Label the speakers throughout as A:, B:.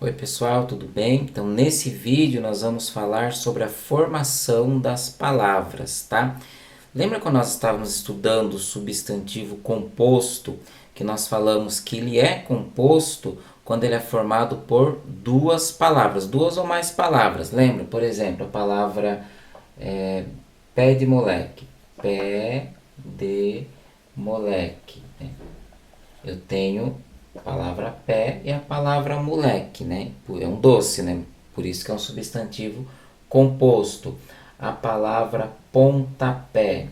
A: Oi pessoal, tudo bem? Então nesse vídeo nós vamos falar sobre a formação das palavras, tá? Lembra quando nós estávamos estudando o substantivo composto, que nós falamos que ele é composto quando ele é formado por duas palavras, duas ou mais palavras. Lembra? Por exemplo, a palavra pé de moleque, pé de moleque, né? Eu tenho a palavra pé e a palavra moleque, né? É um doce, né? Por isso que é um substantivo composto. A palavra pontapé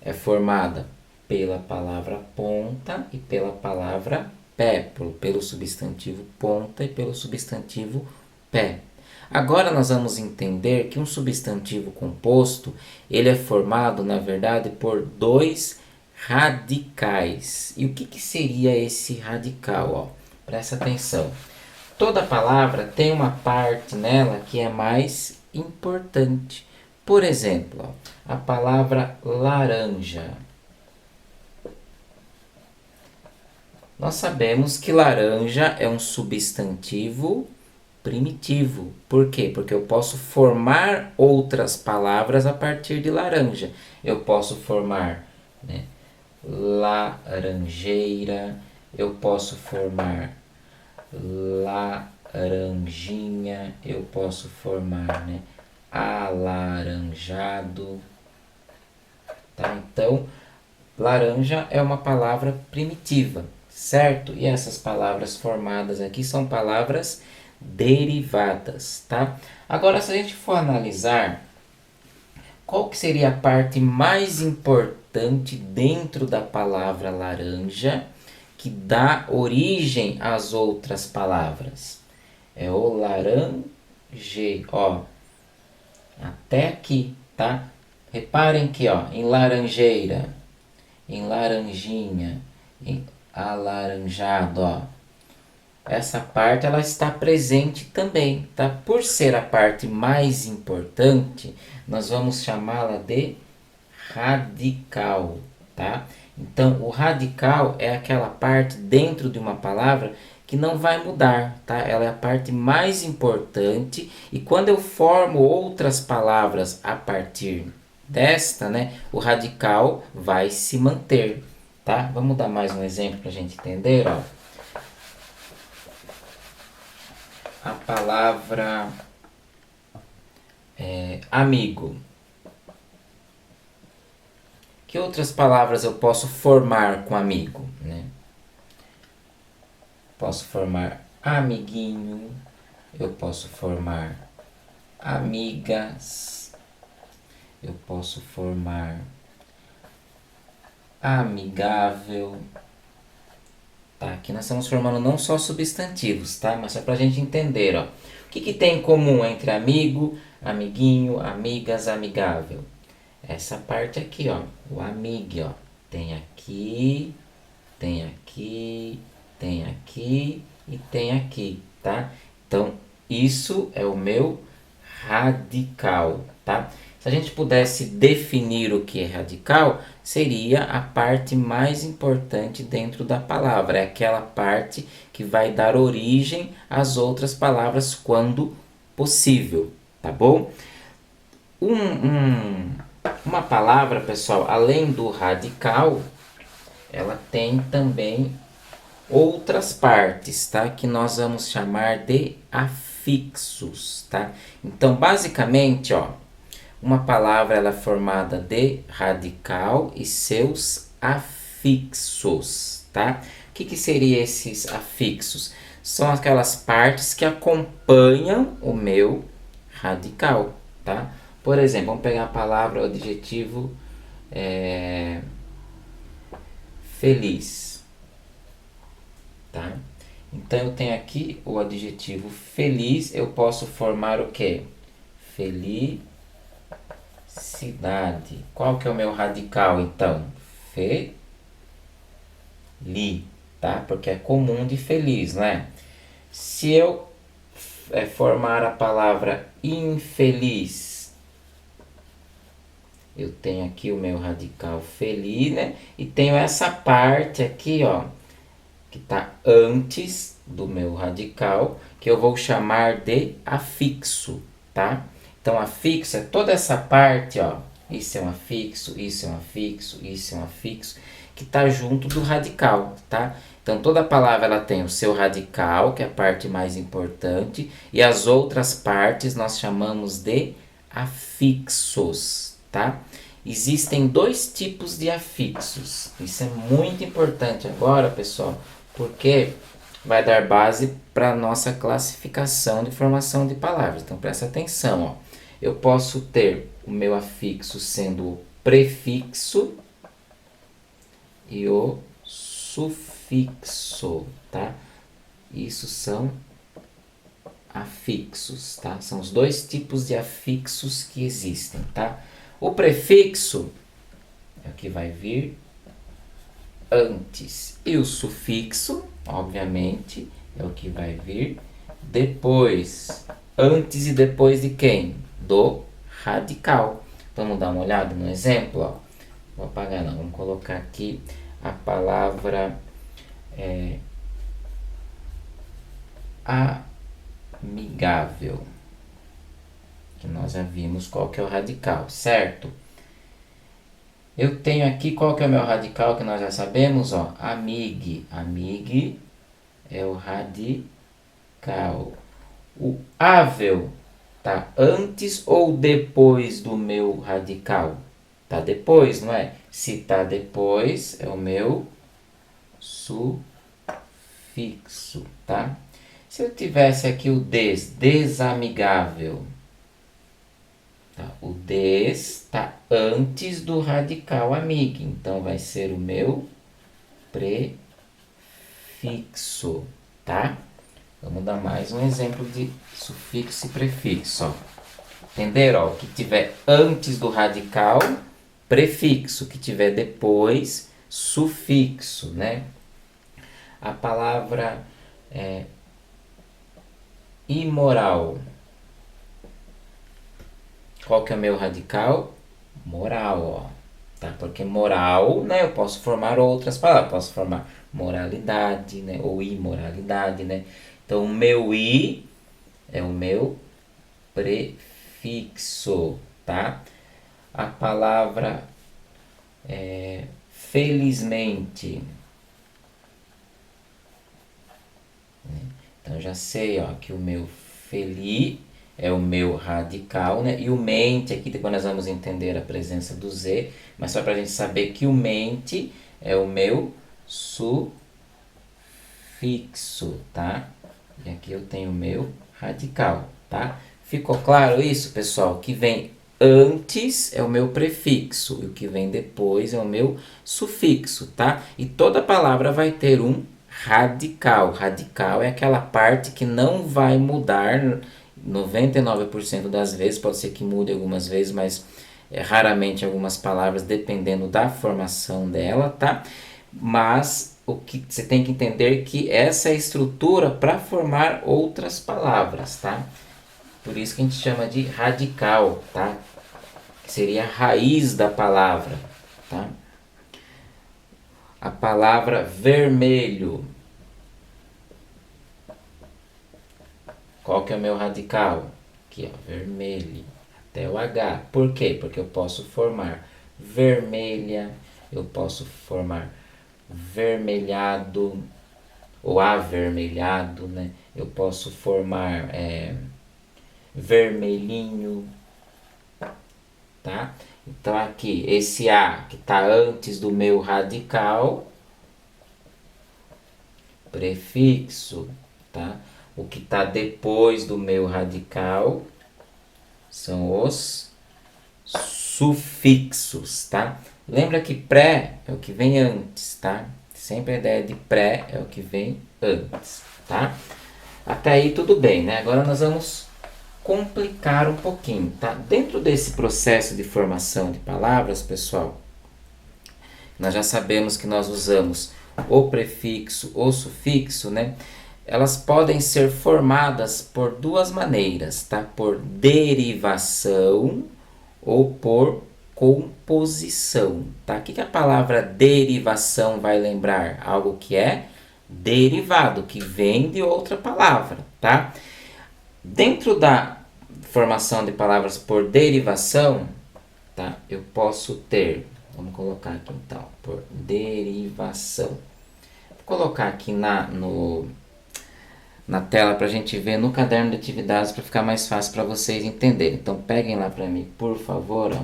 A: é formada pela palavra ponta e pela palavra pé, pelo substantivo ponta e pelo substantivo pé. Agora nós vamos entender que um substantivo composto, ele é formado, na verdade, por dois radicais. E o que seria esse radical? Ó? Presta atenção. Toda palavra tem uma parte nela que é mais importante. Por exemplo, ó, a palavra laranja. Nós sabemos que laranja é um substantivo primitivo. Por quê? Porque eu posso formar outras palavras a partir de laranja. Eu posso formar, né, laranjeira, eu posso formar laranjinha, eu posso formar, né, alaranjado, tá? Então, laranja é uma palavra primitiva, certo? E essas palavras formadas aqui são palavras derivadas, tá? Agora, se a gente for analisar qual que seria a parte mais importante dentro da palavra laranja que dá origem às outras palavras? É o laranje, ó, até aqui, tá? Reparem que, ó, em laranjeira, em laranjinha, em alaranjado, ó. Essa parte ela está presente também, tá? Por ser a parte mais importante, nós vamos chamá-la de radical, tá? Então, o radical é aquela parte dentro de uma palavra que não vai mudar, tá? Ela é a parte mais importante e quando eu formo outras palavras a partir desta, né, o radical vai se manter, tá? Vamos dar mais um exemplo para a gente entender, ó. A palavra amigo. Que outras palavras eu posso formar com amigo, né? Posso formar amiguinho, eu posso formar amigas, eu posso formar amigável, tá? Aqui nós estamos formando não só substantivos, tá? Mas só pra gente entender, ó. O que tem em comum entre amigo, amiguinho, amigas, amigável? Essa parte aqui, ó, o amigue, ó, tem aqui, tem aqui, tem aqui e tem aqui, tá? Então, isso é o meu radical, tá? Se a gente pudesse definir o que é radical, seria a parte mais importante dentro da palavra, é aquela parte que vai dar origem às outras palavras quando possível, tá bom? Uma palavra, pessoal, além do radical, ela tem também outras partes, tá? Que nós vamos chamar de afixos, tá? Então, basicamente, ó, uma palavra ela é formada de radical e seus afixos, tá? O que seria esses afixos? São aquelas partes que acompanham o meu radical, tá? Por exemplo, vamos pegar a palavra, o adjetivo feliz, tá? Então eu tenho aqui o adjetivo feliz, eu posso formar o quê? Felicidade. Qual que é o meu radical então? Feli, tá? Porque é comum de feliz, né? Se eu formar a palavra infeliz, eu tenho aqui o meu radical feliz, né? E tenho essa parte aqui, ó, que está antes do meu radical, que eu vou chamar de afixo, tá? Então, afixo é toda essa parte, ó. Isso é um afixo, isso é um afixo, isso é um afixo, que está junto do radical, tá? Então, toda palavra ela tem o seu radical, que é a parte mais importante, e as outras partes nós chamamos de afixos, tá? Existem dois tipos de afixos. Isso é muito importante agora, pessoal, porque vai dar base para a nossa classificação de formação de palavras. Então, presta atenção, ó. Eu posso ter o meu afixo sendo o prefixo e o sufixo, tá? Isso são afixos, tá? São os dois tipos de afixos que existem, tá? O prefixo é o que vai vir antes. E o sufixo, obviamente, é o que vai vir depois. Antes e depois de quem? Do radical. Vamos dar uma olhada no exemplo, ó. Vou apagar não, vamos colocar aqui a palavra amigável. Que nós já vimos qual que é o radical, certo? Eu tenho aqui, qual que é o meu radical que nós já sabemos, ó? Amigue. Amigue é o radical. O ável tá antes ou depois do meu radical? Tá depois, não é? Se tá depois, é o meu sufixo, tá? Se eu tivesse aqui o desamigável, tá? O des está antes do radical amigue, então vai ser o meu prefixo, tá? Vamos dar mais um exemplo de sufixo e prefixo, ó. Entenderam? Ó, o que tiver antes do radical, prefixo, o que tiver depois, sufixo, né? A palavra imoral. Qual que é o meu radical? Moral, ó. Tá? Porque moral, né? Eu posso formar outras palavras. Posso formar moralidade, né? Ou imoralidade, né? Então, o meu i é o meu prefixo, tá? A palavra felizmente. Então, já sei, ó, que o meu feli é o meu radical, né? E o mente, aqui depois nós vamos entender a presença do Z, mas só para a gente saber que o mente é o meu sufixo, tá? E aqui eu tenho o meu radical, tá? Ficou claro isso, pessoal? O que vem antes é o meu prefixo e o que vem depois é o meu sufixo, tá? E toda palavra vai ter um radical. Radical é aquela parte que não vai mudar 99% das vezes, pode ser que mude algumas vezes, mas raramente algumas palavras, dependendo da formação dela, tá? Mas o que você tem que entender é que essa é a estrutura para formar outras palavras, tá? Por isso que a gente chama de radical, tá? Que seria a raiz da palavra, tá? A palavra vermelho. Qual que é o meu radical? Aqui, ó, vermelho, até o H. Por quê? Porque eu posso formar vermelha, eu posso formar vermelhado ou avermelhado, né? Eu posso formar vermelhinho, tá? Então aqui, esse A que está antes do meu radical, prefixo, tá? O que está depois do meu radical são os sufixos, tá? Lembra que pré é o que vem antes, tá? Sempre a ideia de pré é o que vem antes, tá? Até aí tudo bem, né? Agora nós vamos complicar um pouquinho, tá? Dentro desse processo de formação de palavras, pessoal, nós já sabemos que nós usamos o prefixo, o sufixo, né? Elas podem ser formadas por duas maneiras, tá? Por derivação ou por composição, tá? O que a palavra derivação vai lembrar? Algo que é derivado, que vem de outra palavra, tá? Dentro da formação de palavras por derivação, tá? Eu posso ter, vamos colocar aqui então, por derivação. Vou colocar aqui na tela para a gente ver no caderno de atividades para ficar mais fácil para vocês entenderem. Então peguem lá para mim, por favor, ó,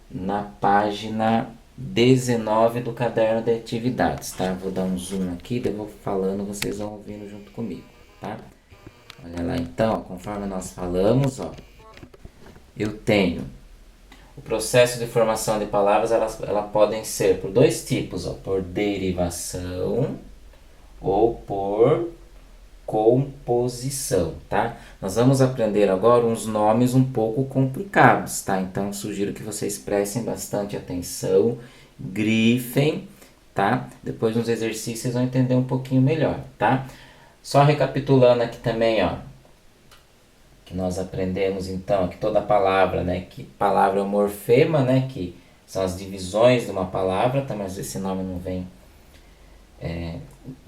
A: na página 19 do caderno de atividades, tá? Vou dar um zoom aqui, daí eu vou falando, vocês vão ouvindo junto comigo, tá? Olha lá então, conforme nós falamos, ó, eu tenho o processo de formação de palavras, elas podem ser por dois tipos, ó, por derivação ou por composição, tá? Nós vamos aprender agora uns nomes um pouco complicados, tá? Então, sugiro que vocês prestem bastante atenção, grifem, tá? Depois nos exercícios vocês vão entender um pouquinho melhor, tá? Só recapitulando aqui também, ó, que nós aprendemos então que toda palavra, né, que palavra é um morfema, né, que são as divisões de uma palavra, tá? Mas esse nome não vem,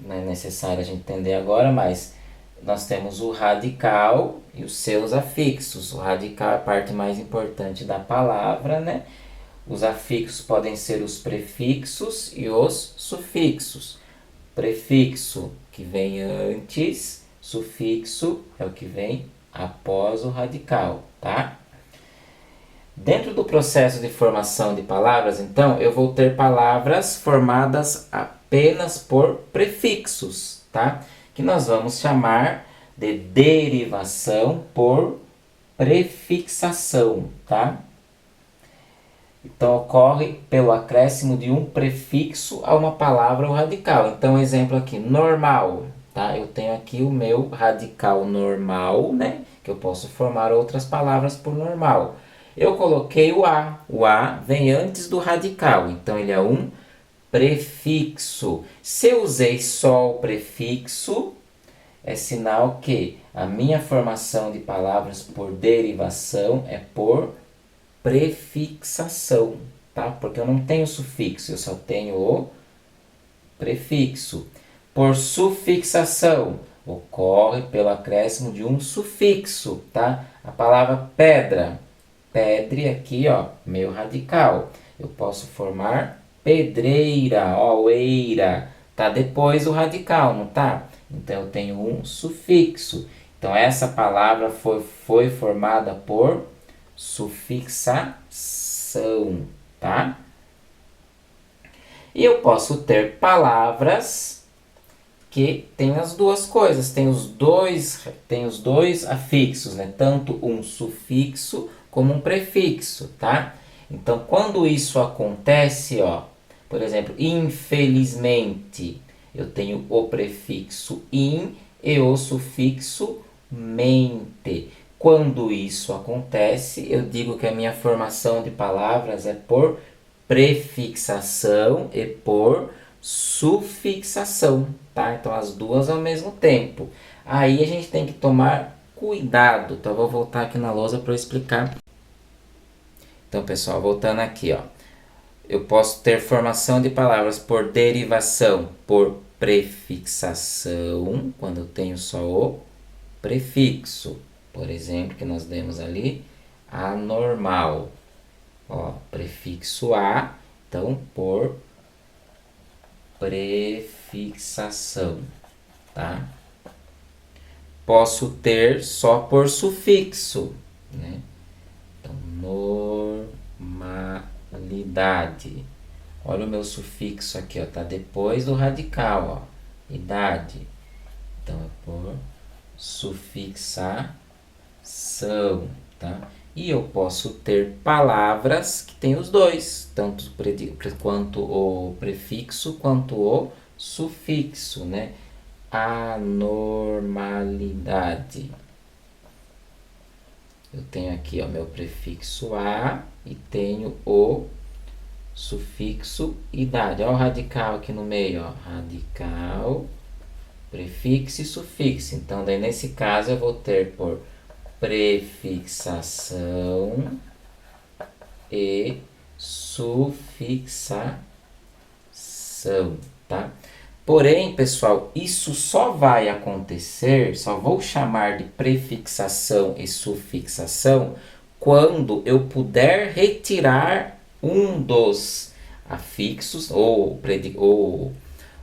A: não é necessário a gente entender agora, mas nós temos o radical e os seus afixos. O radical é a parte mais importante da palavra, né? Os afixos podem ser os prefixos e os sufixos. Prefixo que vem antes, sufixo é o que vem após o radical, tá? Dentro do processo de formação de palavras, então, eu vou ter palavras formadas apenas por prefixos, tá? Que nós vamos chamar de derivação por prefixação, tá? Então, ocorre pelo acréscimo de um prefixo a uma palavra ou radical. Então, exemplo aqui, normal, tá? Eu tenho aqui o meu radical normal, né? Que eu posso formar outras palavras por normal. Eu coloquei o A. O A vem antes do radical, então ele é um prefixo. Se eu usei só o prefixo, é sinal que a minha formação de palavras por derivação é por prefixação, tá? Porque eu não tenho sufixo, eu só tenho o prefixo. Por sufixação, ocorre pelo acréscimo de um sufixo, tá? A palavra pedra, pedre aqui, ó, meu radical. Eu posso formar pedreira, ó, eira, tá depois do radical, não tá? Então eu tenho um sufixo. Então essa palavra foi formada por sufixação, tá? E eu posso ter palavras que tem as duas coisas, tem os dois afixos, né? Tanto um sufixo como um prefixo, tá? Então, quando isso acontece, ó, por exemplo, infelizmente, eu tenho o prefixo in e o sufixo mente. Quando isso acontece, eu digo que a minha formação de palavras é por prefixação e por sufixação, tá? Então, as duas ao mesmo tempo. Aí a gente tem que tomar cuidado. Então, eu vou voltar aqui na lousa para eu explicar. Então, pessoal, voltando aqui, ó. Eu posso ter formação de palavras por derivação, por prefixação, quando eu tenho só o prefixo. Por exemplo, que nós demos ali, anormal. Ó, prefixo a, então por prefixação, tá? Posso ter só por sufixo, né? Então, normalidade. Olha o meu sufixo aqui, ó, tá depois do radical, ó, idade. Então, é por sufixação, tá? E eu posso ter palavras que têm os dois, tanto quanto o prefixo quanto o sufixo, né? Anormalidade. Eu tenho aqui, ó, meu prefixo a e tenho o sufixo idade. Olha o radical aqui no meio, ó, radical, prefixo e sufixo. Então, daí nesse caso eu vou ter por prefixação e sufixação, tá? Porém, pessoal, isso só vai acontecer, só vou chamar de prefixação e sufixação quando eu puder retirar um dos afixos, ou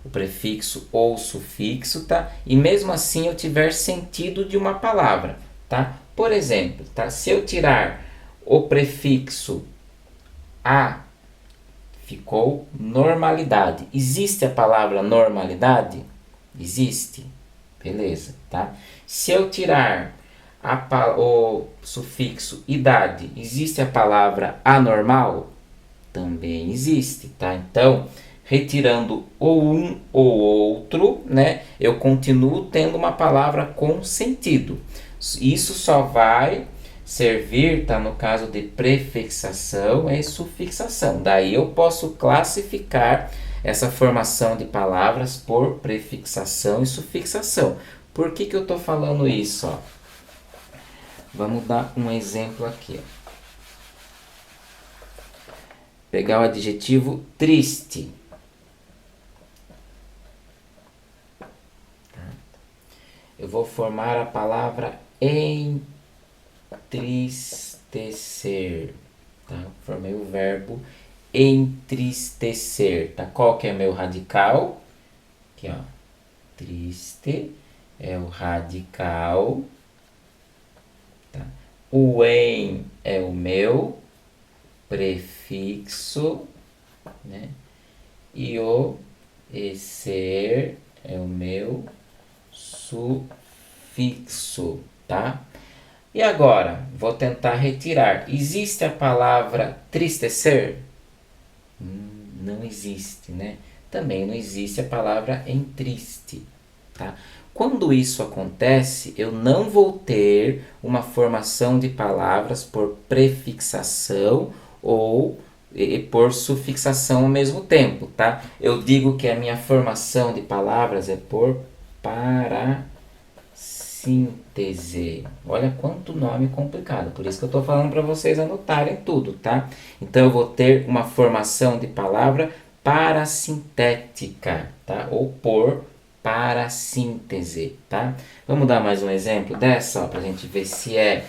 A: o prefixo ou o sufixo, tá? E mesmo assim eu tiver sentido de uma palavra, tá? Por exemplo, tá? Se eu tirar o prefixo a, ficou normalidade. Existe a palavra normalidade? Existe. Beleza, tá? Se eu tirar o sufixo idade, existe a palavra anormal? Também existe, tá? Então, retirando ou um ou outro, né? Eu continuo tendo uma palavra com sentido. Isso só vai servir, tá? No caso de prefixação e sufixação. Daí eu posso classificar essa formação de palavras por prefixação e sufixação. Por que eu estou falando isso? Ó? Vamos dar um exemplo aqui. Ó. Pegar o adjetivo triste. Eu vou formar a palavra entristecer. Tá? Formei o verbo entristecer. Tá? Qual que é meu radical? Aqui, ó. Triste é o radical. Tá? O em é o meu prefixo, né? E o ser é o meu sufixo, tá? E agora, vou tentar retirar. Existe a palavra tristecer? Não existe, né? Também não existe a palavra entriste, tá? Quando isso acontece, eu não vou ter uma formação de palavras por prefixação ou por sufixação ao mesmo tempo, tá? Eu digo que a minha formação de palavras é por parasíntese. Olha quanto nome complicado, por isso que eu estou falando para vocês anotarem tudo, tá? Então eu vou ter uma formação de palavra parasintética, tá? Ou por parasíntese, tá? Vamos dar mais um exemplo dessa, para a gente ver se é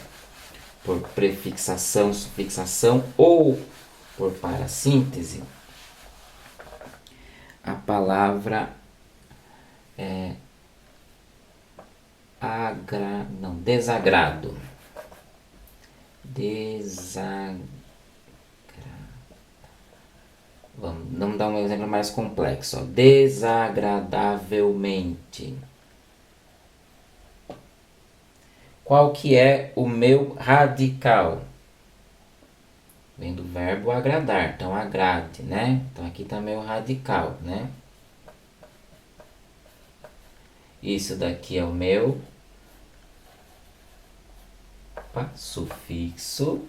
A: por prefixação, sufixação ou por parasíntese. A palavra desagrado. Vamos dar um exemplo mais complexo. Ó. Desagradavelmente. Qual que é o meu radical? Vem do verbo agradar, então agrade, né? Então aqui tá meu radical, né? Isso daqui é o meu sufixo.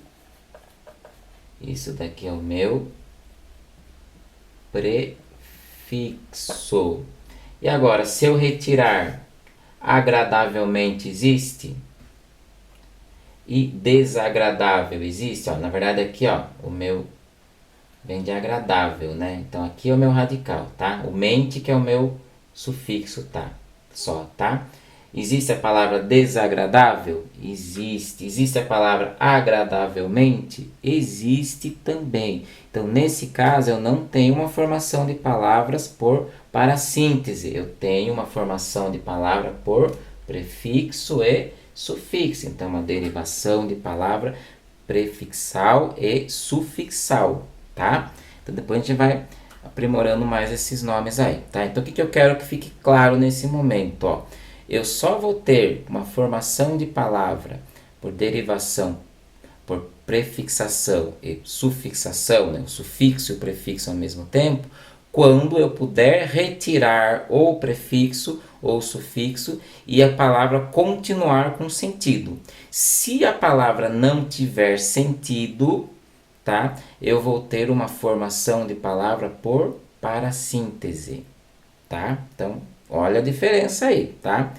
A: Isso daqui é o meu prefixo. E agora, se eu retirar agradavelmente, existe? E desagradável existe? Ó, na verdade, aqui, ó, o meu vem de agradável, né? Então, aqui é o meu radical, tá? O mente que é o meu sufixo, tá? Só, tá? Existe a palavra desagradável? Existe. Existe a palavra agradavelmente? Existe também. Então, nesse caso, eu não tenho uma formação de palavras por parasíntese. Eu tenho uma formação de palavra por prefixo e sufixo. Então, uma derivação de palavra prefixal e sufixal, tá? Então, depois a gente vai aprimorando mais esses nomes aí, tá? Então, o que eu quero que fique claro nesse momento, ó? Eu só vou ter uma formação de palavra por derivação, por prefixação e sufixação, né? O sufixo e o prefixo ao mesmo tempo, quando eu puder retirar ou o prefixo ou o sufixo e a palavra continuar com sentido. Se a palavra não tiver sentido, tá? Eu vou ter uma formação de palavra por parasíntese, tá? Então, olha a diferença aí, tá?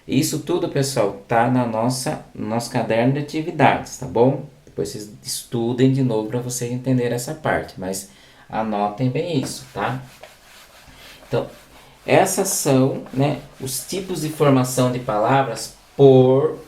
A: Isso tudo, pessoal, tá no nosso caderno de atividades, tá bom? Depois vocês estudem de novo para vocês entenderem essa parte, mas anotem bem isso, tá? Então, essas são, né, os tipos de formação de palavras por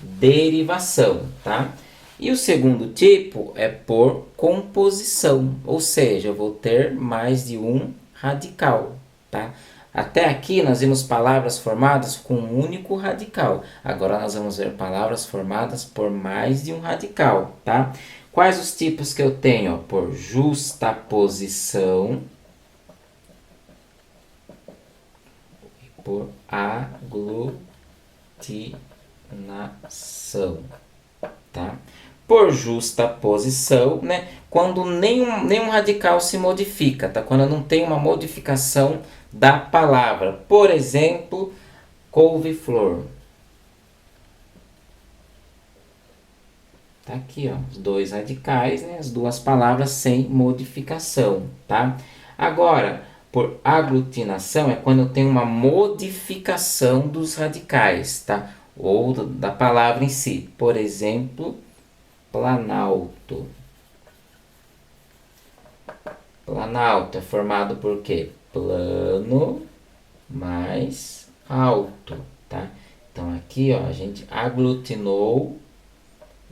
A: derivação, tá? E o segundo tipo é por composição, ou seja, eu vou ter mais de um radical, tá? Até aqui nós vimos palavras formadas com um único radical. Agora nós vamos ver palavras formadas por mais de um radical, tá? Quais os tipos que eu tenho? Por justaposição e por aglutinação, tá? Por justaposição, né? Quando nenhum radical se modifica, tá? Quando eu não tenho uma modificação da palavra. Por exemplo, couve-flor. Tá aqui, ó, os dois radicais, né? As duas palavras sem modificação, tá? Agora, por aglutinação é quando eu tenho uma modificação dos radicais, tá? Ou da palavra em si. Por exemplo, planalto. Planalto é formado por quê? Plano mais alto, tá? Então aqui, ó, a gente aglutinou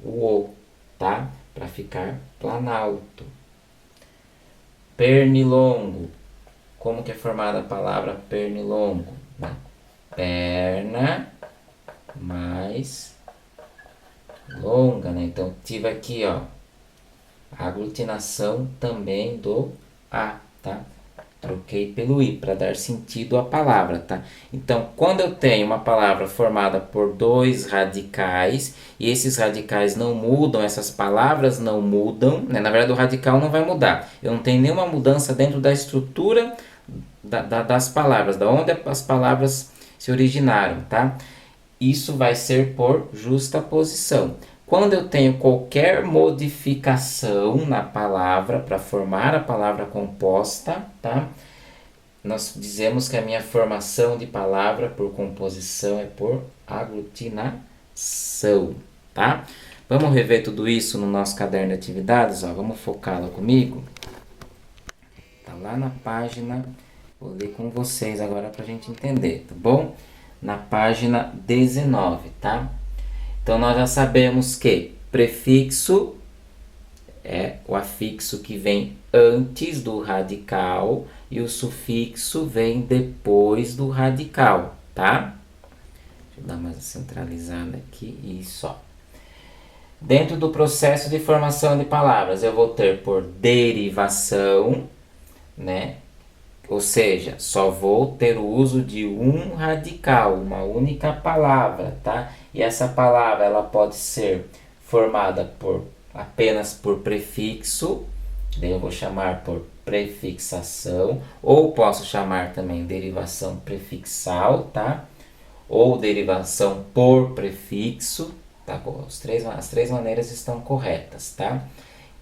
A: o, tá? Para ficar planalto. Pernilongo. Como que é formada a palavra pernilongo? Né? Perna mais longa, né? Então tive aqui, ó, a aglutinação também do a, tá? Troquei pelo i para dar sentido à palavra, tá? Então, quando eu tenho uma palavra formada por dois radicais e esses radicais não mudam, essas palavras não mudam, né? Na verdade, o radical não vai mudar. Eu não tenho nenhuma mudança dentro da estrutura das palavras, da onde as palavras se originaram, tá? Isso vai ser por justaposição. Quando eu tenho qualquer modificação na palavra para formar a palavra composta, tá? Nós dizemos que a minha formação de palavra por composição é por aglutinação, tá? Vamos rever tudo isso no nosso caderno de atividades, ó. Vamos focá-la comigo? Tá lá na página, vou ler com vocês agora para a gente entender, tá bom? Na página 19, tá? Então, nós já sabemos que prefixo é o afixo que vem antes do radical e o sufixo vem depois do radical, tá? Deixa eu dar uma centralizada aqui, isso, ó. Dentro do processo de formação de palavras, eu vou ter por derivação, né? Ou seja, só vou ter o uso de um radical, uma única palavra, tá? E essa palavra ela pode ser formada apenas por prefixo, daí eu vou chamar por prefixação, ou posso chamar também derivação prefixal, tá? Ou derivação por prefixo, tá? As três maneiras estão corretas, tá?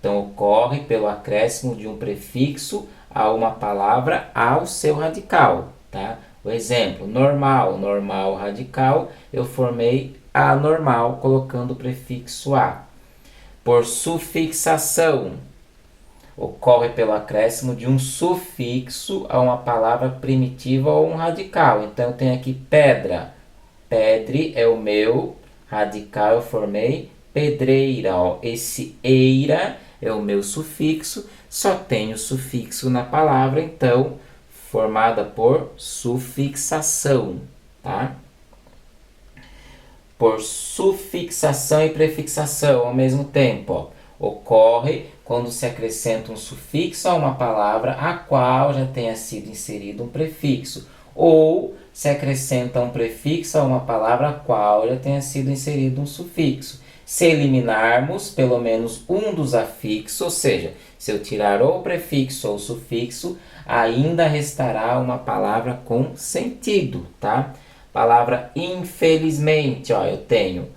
A: Então, ocorre pelo acréscimo de um prefixo a uma palavra ao seu radical, tá? O exemplo, normal, normal radical, eu formei anormal colocando o prefixo a. Por sufixação, ocorre pelo acréscimo de um sufixo a uma palavra primitiva ou um radical. Então, eu tenho aqui pedra. Pedre é o meu radical, eu formei pedreira. Ó. Esse eira é o meu sufixo, só tenho sufixo na palavra, então, formada por sufixação, tá? Por sufixação e prefixação ao mesmo tempo, ó, ocorre quando se acrescenta um sufixo a uma palavra a qual já tenha sido inserido um prefixo, ou se acrescenta um prefixo a uma palavra a qual já tenha sido inserido um sufixo. Se eliminarmos pelo menos um dos afixos, ou seja, se eu tirar ou o prefixo ou o sufixo, ainda restará uma palavra com sentido, tá? Palavra infelizmente, ó, eu tenho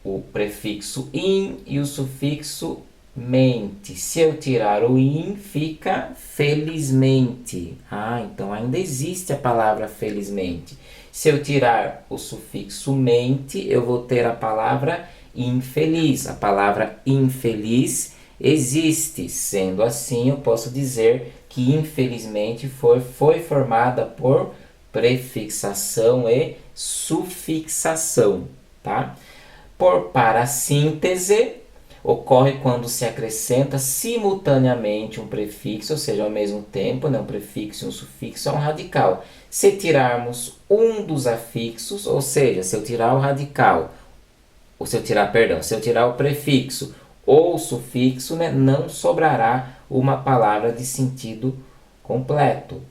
A: o prefixo in e o sufixo mente. Se eu tirar o in, fica felizmente. Ah, então ainda existe a palavra felizmente. Se eu tirar o sufixo mente, eu vou ter a palavra infeliz. A palavra infeliz existe. Sendo assim, eu posso dizer que que infelizmente foi formada por prefixação e sufixação, tá? Por parassíntese, ocorre quando se acrescenta simultaneamente um prefixo, ou seja, ao mesmo tempo, né, um prefixo e um sufixo a um radical. Se tirarmos um dos afixos, ou seja, se eu tirar o radical, se eu tirar o prefixo ou o sufixo, né, não sobrará uma palavra de sentido completo.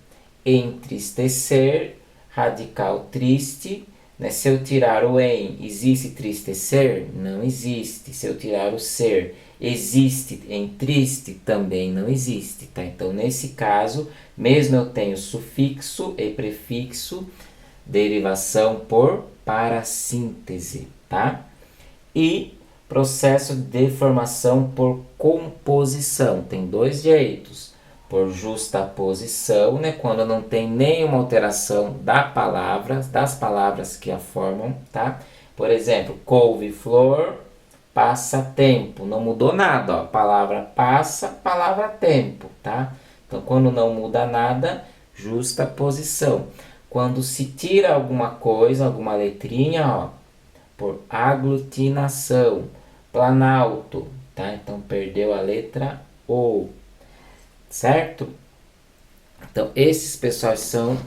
A: Entristecer, radical triste, né? Se eu tirar o em, existe tristecer? Não existe. Se eu tirar o ser, existe em triste? Também não existe, tá? Então, nesse caso, mesmo eu tenho sufixo e prefixo, derivação por parassíntese, tá? E processo de formação por composição. Tem dois jeitos. Por justaposição, né, quando não tem nenhuma alteração das palavras que a formam, tá? Por exemplo, couve-flor, passa-tempo. Não mudou nada, ó. Palavra passa, palavra tempo, tá? Então, quando não muda nada, justaposição. Quando se tira alguma coisa, alguma letrinha, ó, por aglutinação, planalto, tá? Então perdeu a letra O, certo? Então esses pessoal são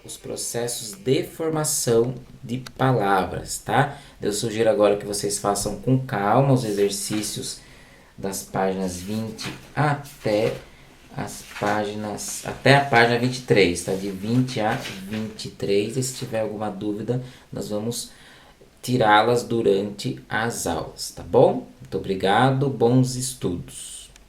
A: os processos de formação de palavras, tá? Eu sugiro agora que vocês façam com calma os exercícios das páginas 20 até a página 23, tá? De 20 a 23. E se tiver alguma dúvida, nós vamos tirá-las durante as aulas, tá bom? Muito obrigado, bons estudos.